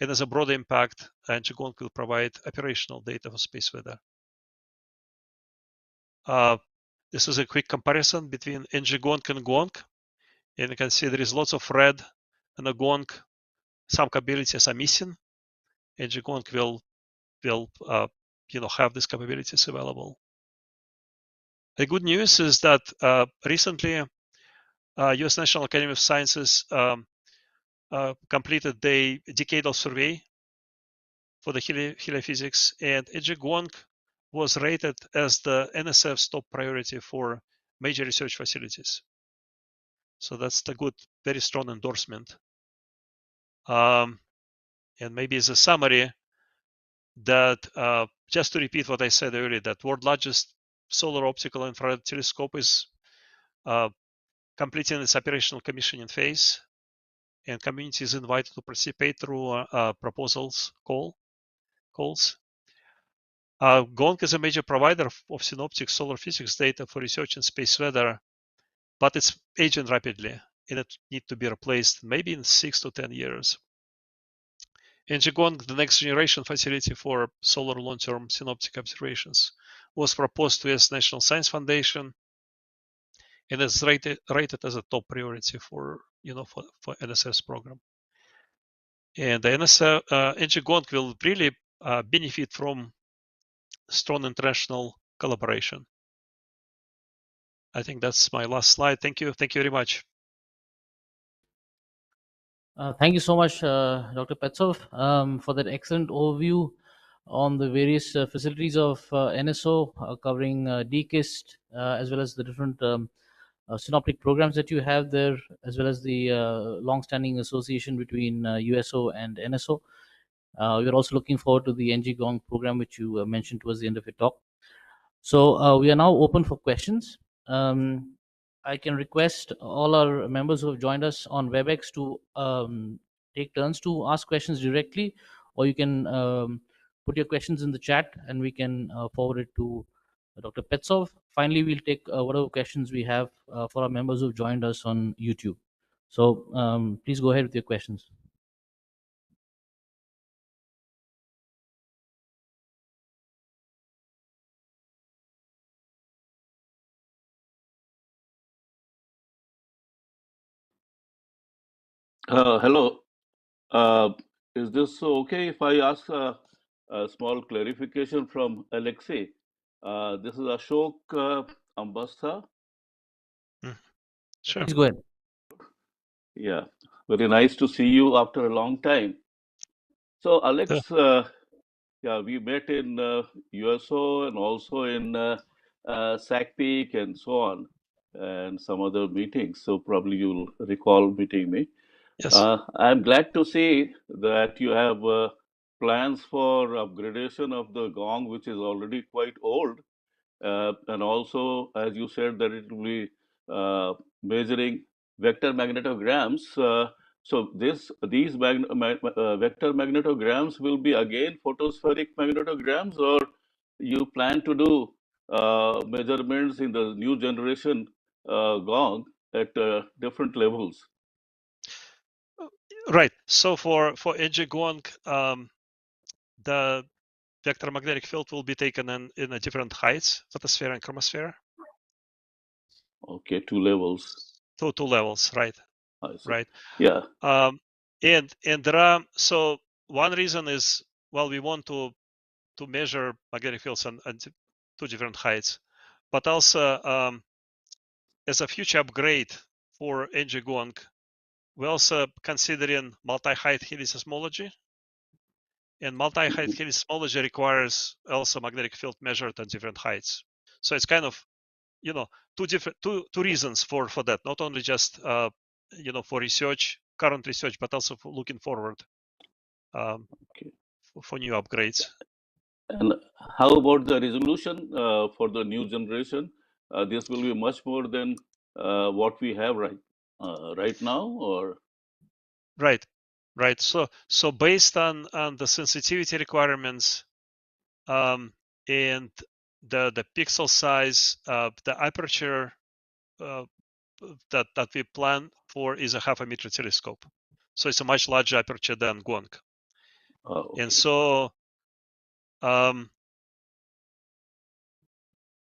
And as a broader impact, NGGONG will provide operational data for space weather. This is a quick comparison between NGGONG and GONG. And you can see there is lots of red in the GONG. Some capabilities are missing. NGGONG will have these capabilities available. The good news is that recently, U.S. National Academy of Sciences completed the decadal survey for the heliophysics, and NGGONG was rated as the NSF's top priority for major research facilities. So that's the good, very strong endorsement. And maybe as a summary, that just to repeat what I said earlier, that world largest solar optical infrared telescope is completing its operational commissioning phase, and community is invited to participate through proposals calls. GONG is a major provider of synoptic solar physics data for research in space weather, but it's aging rapidly, and it needs to be replaced maybe in 6 to 10 years. NGGONG, the next generation facility for solar long-term synoptic observations, was proposed to U.S. National Science Foundation, and is rated as a top priority for NSF's program. And the NGGONG will really benefit from strong international collaboration. I think that's my last slide. Thank you. Thank you very much. Thank you so much, Dr. Petsov, for that excellent overview on the various facilities of NSO, covering DKIST, as well as the different synoptic programs that you have there, as well as the long-standing association between USO and NSO. We're also looking forward to the NGGONG program, which you mentioned towards the end of your talk. So we are now open for questions. I can request all our members who have joined us on WebEx to take turns to ask questions directly, or you can put your questions in the chat and we can forward it to Dr. Petsov. Finally, we'll take whatever questions we have for our members who've joined us on YouTube. So please go ahead with your questions. Hello. Is this okay if I ask a small clarification from Alexei? This is Ashok Ambastha. Sure. Please go ahead. Yeah, very nice to see you after a long time. So, Alex, yeah, we met in USO and also in SACPIC and so on, and some other meetings. So probably you'll recall meeting me. Yes. I'm glad to see that you have plans for upgradation of the gong, which is already quite old, and also, as you said, that it will be measuring vector magnetograms. So these vector magnetograms will be again photospheric magnetograms, or you plan to do measurements in the new generation gong at different levels? Right. So for NGGONG, the vector magnetic field will be taken in a different heights, photosphere and chromosphere. Okay, 2 levels. Two levels, right? I see. Right. Yeah. And there are, so one reason is, well, we want to measure magnetic fields on 2 different heights, but also as a future upgrade for NGGONG, we're also considering multi-height heliosmology, and multi-height heliosmology requires also magnetic field measured at different heights. So it's kind of, two reasons for that, not only just for research, current research, but also for looking forward for new upgrades. And how about the resolution for the new generation? this will be much more than what we have right now, or Right. So based on the sensitivity requirements and the pixel size, the aperture that we plan for is a 0.5 meter telescope. So it's a much larger aperture than Gong. okay. And so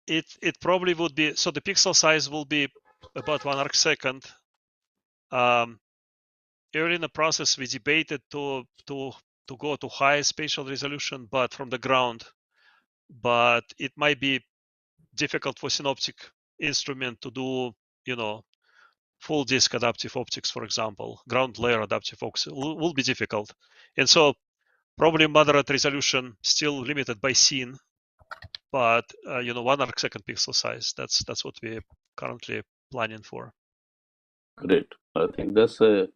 it probably would be, so the pixel size will be about 1 arc second. Early in the process, we debated to go to high spatial resolution, but from the ground. But it might be difficult for Synoptic instrument to do, full disk adaptive optics, for example. Ground layer adaptive optics will be difficult. And so probably moderate resolution, still limited by scene, but 1 arc second pixel size. That's what we're currently planning for. Great. I think that's a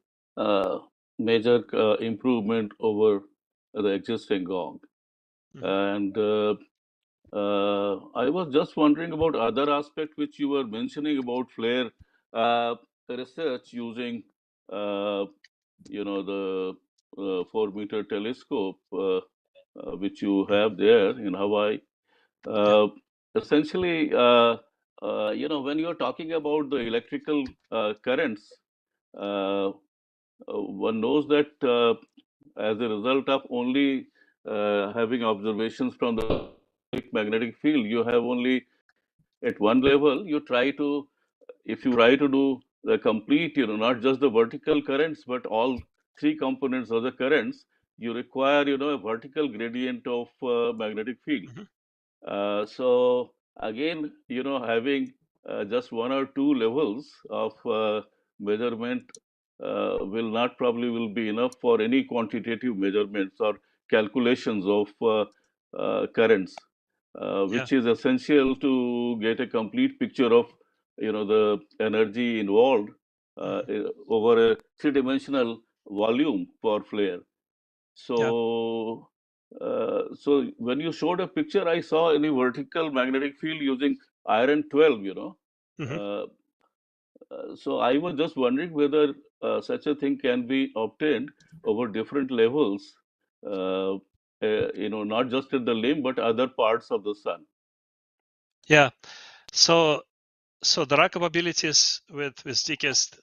major improvement over the existing Gong. And I was just wondering about other aspect which you were mentioning about flare research using, the 4-meter telescope which you have there in Hawaii. Essentially, when you're talking about the electrical currents, one knows that as a result of only having observations from the magnetic field, you have only at one level, if you try to do the complete, not just the vertical currents, but all three components of the currents, you require, a vertical gradient of magnetic field. So again, having just one or two levels of measurement will be enough for any quantitative measurements or calculations of currents, which is essential to get a complete picture of, the energy involved over a three-dimensional volume for flare. So, so when you showed a picture, I saw any vertical magnetic field using iron 12, so I was just wondering whether such a thing can be obtained over different levels, not just at the limb, but other parts of the sun. Yeah. So there are capabilities with DKIST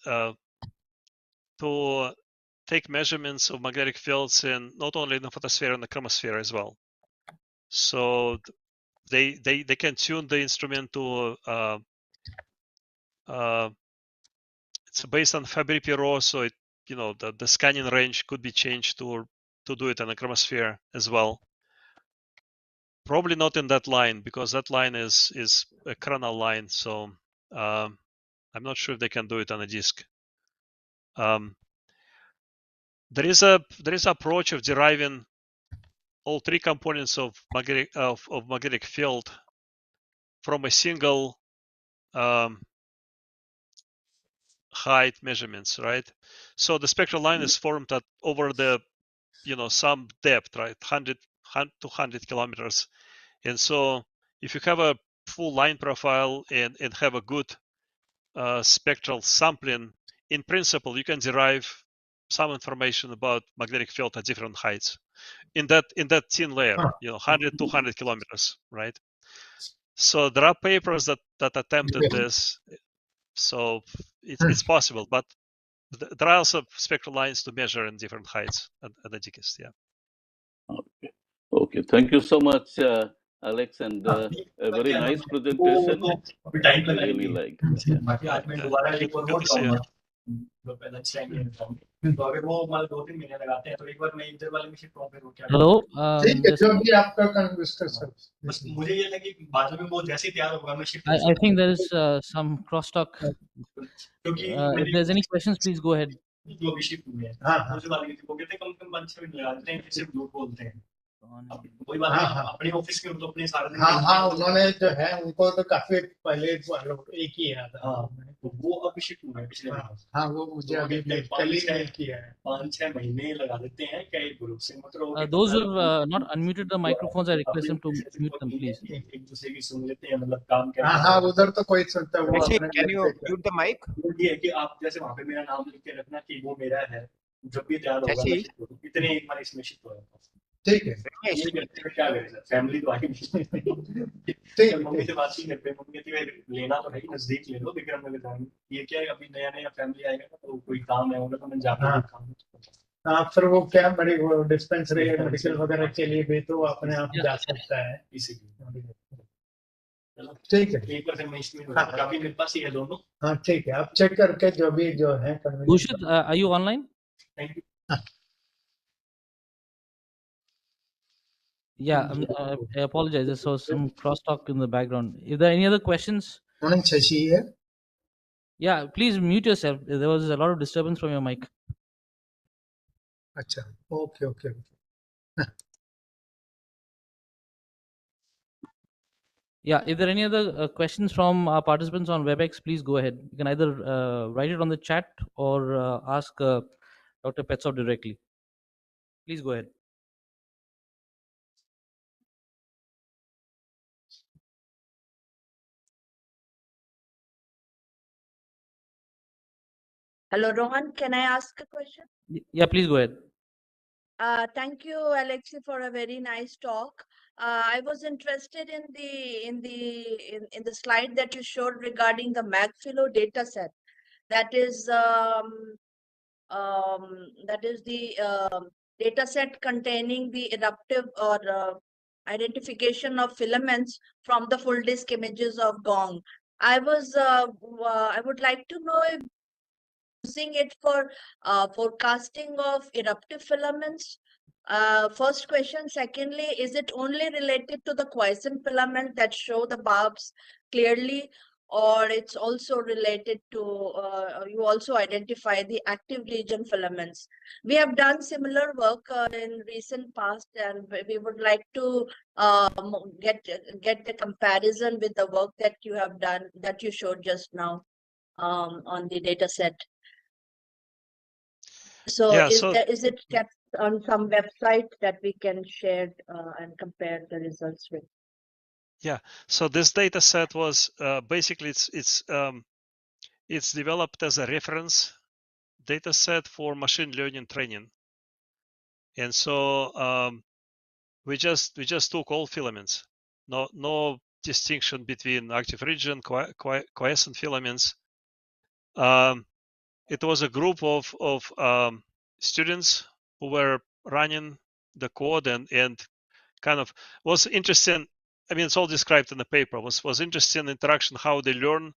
to take measurements of magnetic fields in not only in the photosphere and the chromosphere as well. So they can tune the instrument to it's based on Fabry-Perot, so it the scanning range could be changed to do it in the chromosphere as well. Probably not in that line, because that line is a coronal line, so I'm not sure if they can do it on a disk. There is a approach of deriving all three components of magnetic field from a single height measurements, right? So the spectral line is formed at over the some depth, right, 100 to 100 kilometers. And so if you have a full line profile and have a good spectral sampling, in principle, you can derive some information about magnetic field at different heights in that thin layer, 100 to 200 kilometers, right? So there are papers that attempted this, so it's possible, but there are also spectral lines to measure in different heights at the DKIST. Yeah. Okay. Thank you so much, Alex, and a very nice presentation. I really liked. Good to see you. Hello. I think there is some crosstalk. If there's any questions, please go ahead. वही बात है, अपने office के तो अपने सारे दिन हाँ उन्होंने जो है उनको तो काफी पहले एक ही है तो वो अभिषेक हुआ है पिछले महीने। हाँ वो मुझे अभी कल ही मेल किया है 5-6 महीने लगा देते हैं क्या एक ग्रुप से, मतलब Those who have not unmuted the microphones, I request them to mute them, please. एक दूसरे की सुन लेते हैं, मतलब काम क्या हाँ उधर तो कोई सुनता है वो Actually, अपने can you लिए mute the mic? ये है कि आप जैसे वहाँ पे मेरा नाम लिख के रखना कि वो मेरा है, जब भी तैयार होगा मैं शिफ्ट करूँ, इतने एक बार इसमें शिफ्ट हो जाता हूँ। ठीक है ये करते हैं, क्या करें सर, फैमिली तो आगे ठीक है मम्मी से बात नहीं करते, मम्मी कहती है लेना तो है ही, नजदीक ले लो, विक्रम नगर जाएंगे, ये क्या है अभी नया नया फैमिली आएगा ना, तो कोई काम है होगा तो मैं जाकर देखा। हाँ फिर वो क्या बड़ी वो डिस्पेंसरी मेडिकल वगैरह के लिए भी तो अपने आप जा सकता है इसीलिए ठीक है एक बार मैं इसमें काफी मेरे पास ही है दोनों। हाँ ठीक है आप चेक करके जो भी जो है Bushit, are you online? Thank you. Yeah, I apologize. There was some crosstalk in the background. If there are any other questions, morning Shashi here. yeah, please mute yourself. There was a lot of disturbance from your mic. अच्छा okay. Yeah, if there are any other questions from our participants on WebEx, please go ahead. You can either write it on the chat or ask Dr. Petsov directly. Please go ahead. Hello, Rohan. Can I ask a question? Yeah, please go ahead. Thank you, Alexi, for a very nice talk. I was interested in the slide that you showed regarding the MagPhilo data set. That is the data set containing the eruptive or identification of filaments from the full disk images of gong. I would like to know if using it for forecasting of eruptive filaments. First question. Secondly, is it only related to the quiescent filament that show the barbs clearly, or it's also related to, you also identify the active region filaments? We have done similar work in recent past, and we would like to get the comparison with the work that you have done, that you showed just now on the data set. So Yeah, is it kept on some website that we can share and compare the results with? Yeah, so this data set was basically it's developed as a reference data set for machine learning training, and so we just took all filaments, no distinction between active region, quiescent filaments. It was a group of students who were running the code and kind of was interesting. I mean, it's all described in the paper. Was interesting interaction, how they learn,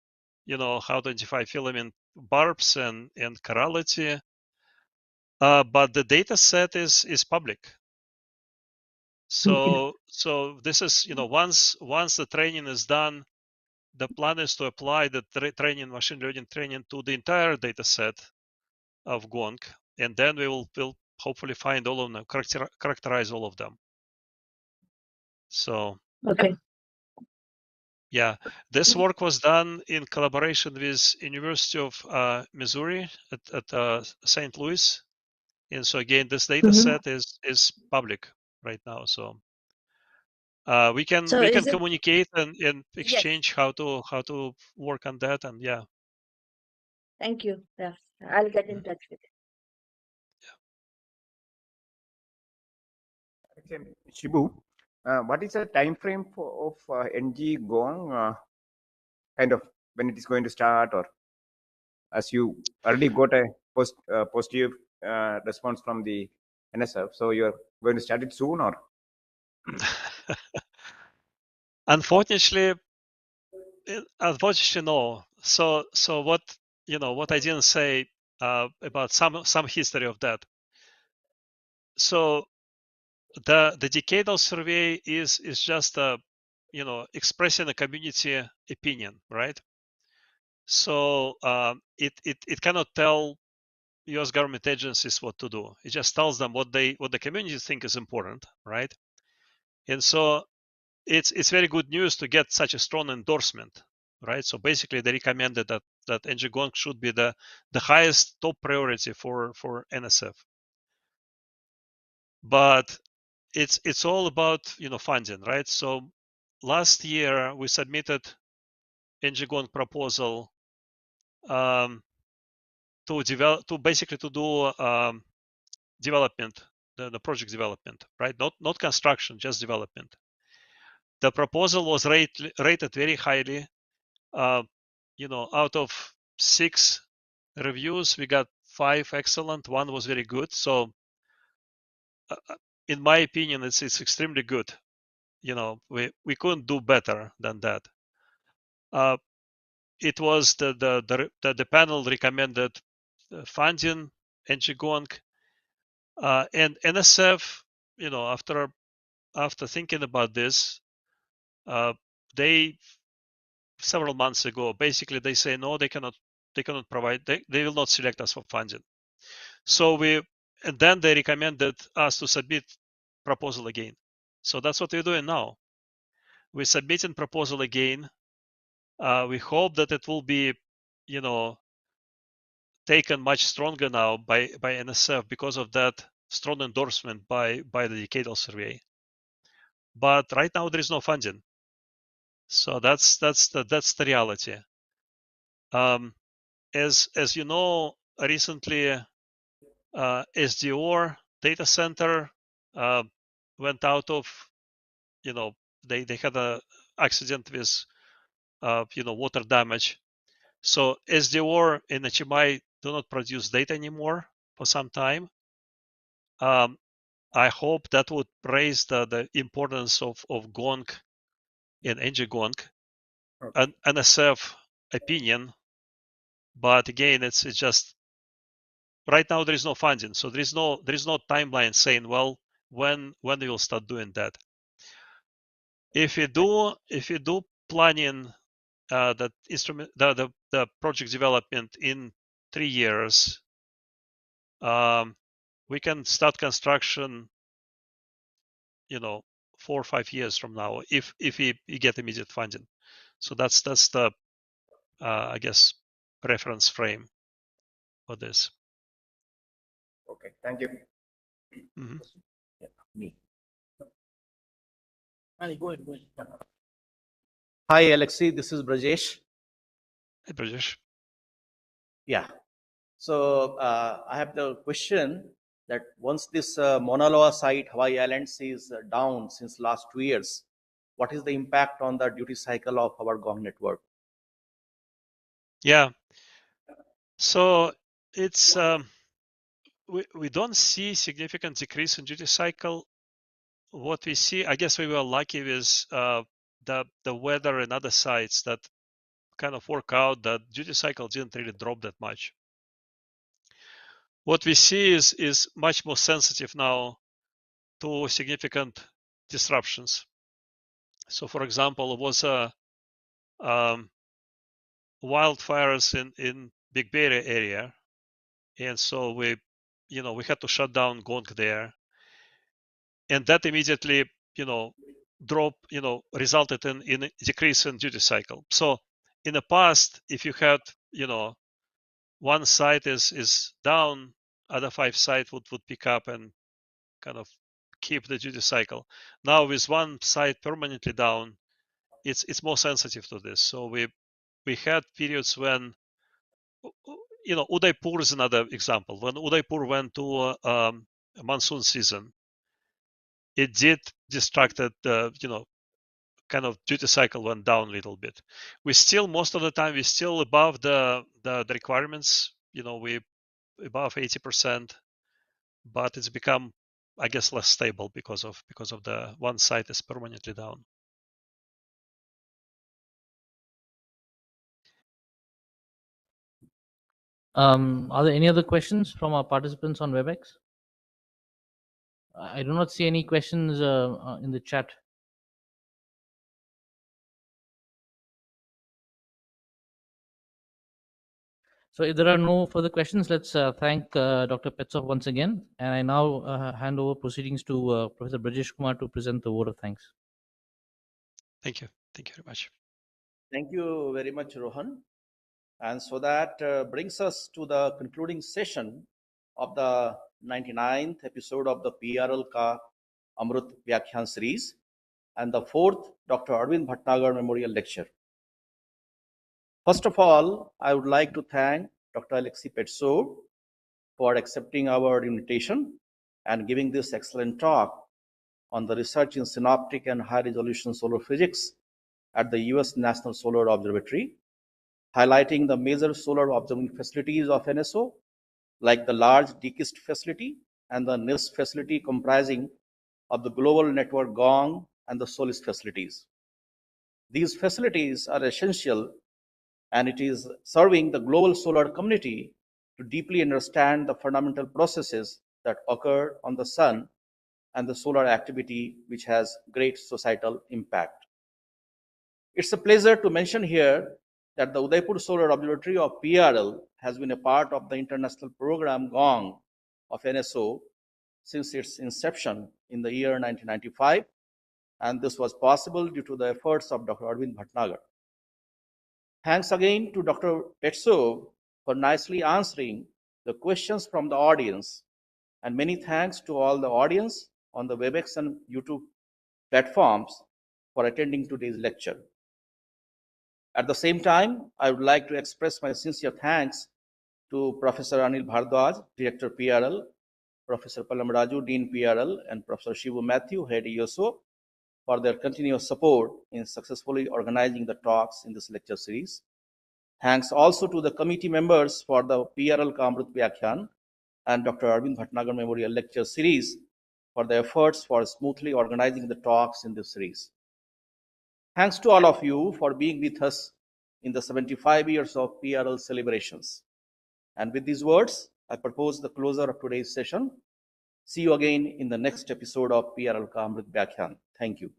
how to identify filament barbs and chirality. But the data set is public. So this is, once the training is done, the plan is to apply the machine learning training to the entire data set of Gong, and then we'll hopefully find all of them, characterize all of them. So okay. Yeah, this work was done in collaboration with University of Missouri at St. Louis, and so again, this data set is public right now. So we can communicate and exchange how to work on that, and yeah. Thank you. Yeah, I'll get in touch with you. Shibu, what is the time frame of NG Gong? Kind of when it is going to start, or as you already got a positive response from the NSF, so you're going to start it soon, or? Unfortunately, no. So what I didn't say about some history of that. So the decadal survey is just expressing a community opinion, right? So it cannot tell U.S. government agencies what to do. It just tells them what the community think is important, right? And so it's very good news to get such a strong endorsement, right? So basically, they recommended that NGGONG should be the highest top priority for NSF. But it's all about funding, right? So last year we submitted NGGONG proposal to do development, the project development, right? Not construction, just development. The proposal was rated very highly. Out of 6 reviews, we got 5 excellent, 1 was very good. So in my opinion, it's extremely good. We couldn't do better than that. It was the panel recommended funding NGGONG, and NSF. After thinking about this, they several months ago basically they say no, they cannot provide. They will not select us for funding. So and then they recommended us to submit proposal again. So that's what we're doing now. We're submitting proposal again. We hope that it will be, taken much stronger now by NSF because of that strong endorsement by the decadal survey. But right now there is no funding. So that's the reality. As you know, recently SDR data center went out of, they had an accident with water damage. So SDR and HMI do not produce data anymore for some time. I hope that would raise the importance of GONG and NGGONG and NSF opinion. But again, it's just right now there is no funding, so there is no timeline saying, well, when we will start doing that. If you do planning that instrument, the project development in 3 years, we can start construction 4 or 5 years from now if we get immediate funding. So that's the I guess reference frame for this. Okay, thank you. Mhm. Yeah, me. Go ahead. Hi, Alexei. This is Brajesh. Hey, Brajesh. Yeah. So I have the question that once this Mauna Loa site, Hawaii Islands, is down since last 2 years, what is the impact on the duty cycle of our GONG network? Yeah. So it's we don't see significant decrease in duty cycle. What we see, I guess we were lucky with the weather and other sites that kind of work out that duty cycle didn't really drop that much. What we see is much more sensitive now to significant disruptions. So, for example, it was wildfires in Big Bear area, and so we had to shut down GONG there, and that immediately resulted in a decrease in duty cycle. So in the past, if you had one site is down, other 5 sites would pick up and kind of keep the duty cycle. Now with one site permanently down, it's more sensitive to this. So we had periods when Udaipur is another example. When Udaipur went to a monsoon season, it did distracted kind of duty cycle went down a little bit. We still most of the time we're still above the requirements. We above 80%, but it's become, I guess, less stable because of the one site is permanently down. Are there any other questions from our participants on WebEx? I do not see any questions in the chat. So if there are no further questions, let's thank Dr. Petsov once again. And I now hand over proceedings to Professor Brajesh Kumar to present the vote of thanks. Thank you. Thank you very much. Thank you very much, Rohan. And so that brings us to the concluding session of the 99th episode of the PRL Ka Amrut Vyakhyaan series and the fourth Dr. Arvind Bhatnagar Memorial Lecture. First of all, I would like to thank Dr. Alexei Petsov for accepting our invitation and giving this excellent talk on the research in synoptic and high resolution solar physics at the US National Solar Observatory, highlighting the major solar observing facilities of NSO, like the large DKIST facility and the NIST facility comprising of the Global Network GONG and the SOLIS facilities. These facilities are essential, and it is serving the global solar community to deeply understand the fundamental processes that occur on the sun and the solar activity, which has great societal impact. It's a pleasure to mention here that the Udaipur Solar Observatory of PRL has been a part of the international program GONG of NSO since its inception in the year 1995, and this was possible due to the efforts of Dr. Arvind Bhatnagar. Thanks again to Dr. Petsov for nicely answering the questions from the audience, and many thanks to all the audience on the WebEx and YouTube platforms for attending today's lecture. At the same time, I would like to express my sincere thanks to Professor Anil Bhardwaj, Director PRL, Professor Pallam Raju, Dean PRL, and Professor Shivu Matthew, Head ESO, for their continuous support in successfully organizing the talks in this lecture series. Thanks also to the committee members for the PRL Ka Amrut Vyakhyaan and Dr. Arvind Bhatnagar Memorial Lecture Series for the efforts for smoothly organizing the talks in this series. Thanks to all of you for being with us in the 75 years of PRL celebrations. And with these words, I propose the closure of today's session. See you again in the next episode of PRL Ka Amrut Vyakhyaan. Thank you.